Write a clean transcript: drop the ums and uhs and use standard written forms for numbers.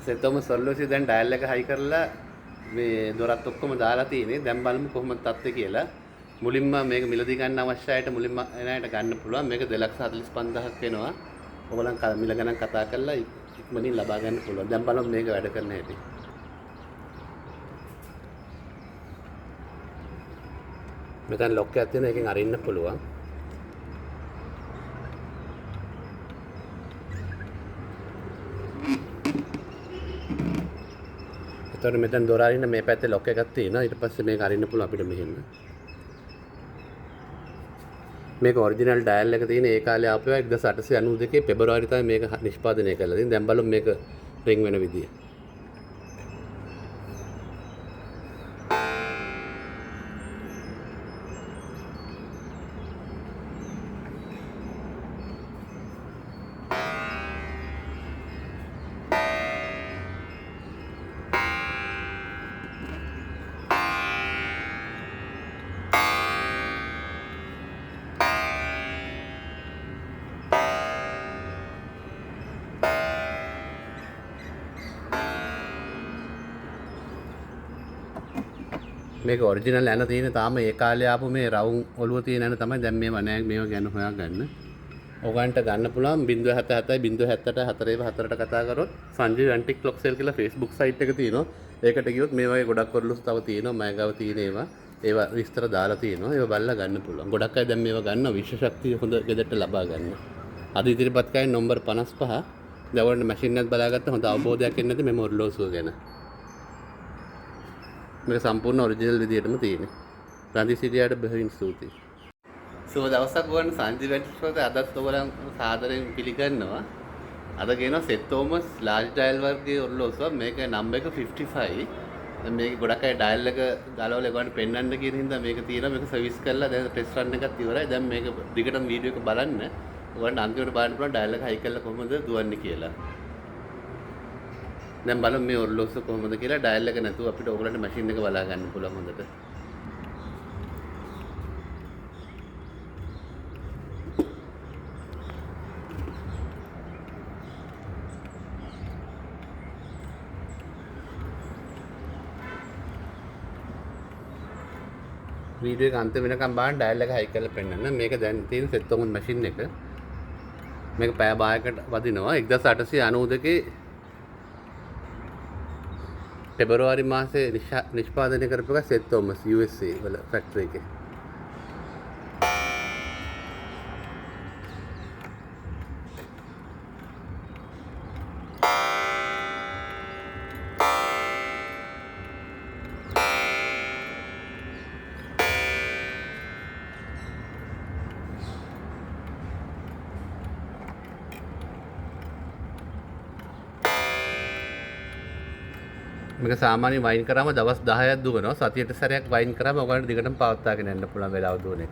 සෙතොම සොල්ලෝසි දැන් ඩයල් එක හයි කරලා මේ දොරත් ඔක්කොම දාලා තියෙන්නේ. දැන් බලමු කොහොමද තත්ත්වය කියලා. මුලින්ම මේක මිලදී ගන්න අවශ්‍ය අයට මුලින්ම එනයට ගන්න පුළුවන්. මේක 245000ක් වෙනවා. ඔයගොල්ලන් මිල ගණන් කතා කරලා ඉක්මනින් ලබා ගන්න පුළුවන්. දැන් බලමු මේක වැඩ කරන හැටි. මෙතන ලොක් එකක් තියෙනවා. එකෙන් අරින්න පුළුවන්. එතකොට මෙතන දොර අරින්න මේ පැත්තේ ලොක් එකක් තියෙනවා. ඊට පස්සේ මේක අරින්න පුළුවන් අපිට මෙහෙම. මේක ඔරිජිනල් ඩයල් එක තියෙන ඒ කාලේ ආපුවා 1892 පෙබරවාරි තමයි මේක නිෂ්පාදනය කරලා තියෙන්නේ. දැන් බලමු මේක රින් වෙන විදිය. මේක ඔරිජිනල් ඇන තියෙන තාම ඒ කාලේ ආපු මේ රවුම් ඔළුව තියෙන ඇන තමයි දැන් මේව නෑ මේව ගැන හොයාගන්න. ඔයගන්ට ගන්න පුළුවන් 077 070 4 කතා කරොත් සංජීව ඇන්ටික් ක්ලොක් සෙල් කියලා Facebook site එක තියෙනවා. ඒකට ගියොත් මේ වගේ ගොඩක් ඔරලුස් තව තියෙනවා. මම ගාව තියෙන ඒවා විස්තර දාලා තියෙනවා. ඒවා බලලා ගන්න පුළුවන්. ගොඩක් අය දැන් මේව ගන්නවා විශ්ව ශක්තිය හොඳ ගෙදරට ලබා ගන්න. අද ඉදිරිපත් කරන්නේ නම්බර් 55. දැන් ඔයාලට මැෂින් එකක් බලාගත්ත හොඳ අවබෝධයක් එන්නේ නැති මේ ඔරලෝසුව ගැන. මේක සම්පූර්ණ ඔරිජිනල් විදියටම තියෙන්නේ. රන්දි සිටියාට බෙහෙවින් ස්තුතියි. සුබ දවසක් වුණ සංජීව ඇන්ටික් අදත් ඔයගොල්ලන් සාදරයෙන් පිළිගන්නවා. අද කියනවා සෙත් තෝමස් ලාර්ජ් ඩයල් වර්ගයේ ඔරලෝසුව. මේක නම්බර් එක 55. දැන් මේක ගොඩක් අය ඩයල් එක ගලවලා ඒගොල්ලන් පෙන්වන්න කියන හින්දා මේක තියෙනවා. මේක සර්විස් කරලා දැන් ටෙස්ට් රන් එකක් ඉවරයි. දැන් මේක දිගටම වීඩියෝ එක බලන්න. ඔයගොල්ලන් අන්තිමට බලන්න පුළුවන් ඩයල් එක හයි කරලා කොහොමද දුවන්නේ කියලා. දැන් බලමු මේ ඔරලෝසුව කොහොමද කියලා. ඩයල් එක නැතුව අපිට ඕගලන්ට මැෂින් එක බලා ගන්න පුළුවන් හොඳට. වීඩියෝ එක අන්තිම වෙනකම් බලන්න ඩයල් එක හයි කරලා පෙන්නන්න. මේක දැන් තියෙන සෙත් තොමස් මැෂින් එක. මේක පැය භාගයකට වදිනවා. 1892 පෙබරවාරි මාසේ නිෂ්පාදනය කරපු එක සෙත් තෝමස් USA වල ෆැක්ටරි එකේ. මේක සාමාන්‍යයෙන් වයින් කරාම දවස් 10ක් දුවනවා. සතියට සැරයක් වයින් කරාම ඔයගොල්ලන්ට දිගටම පවත්වාගෙන යන්න පුළුවන් වෙලාව දුවන එක.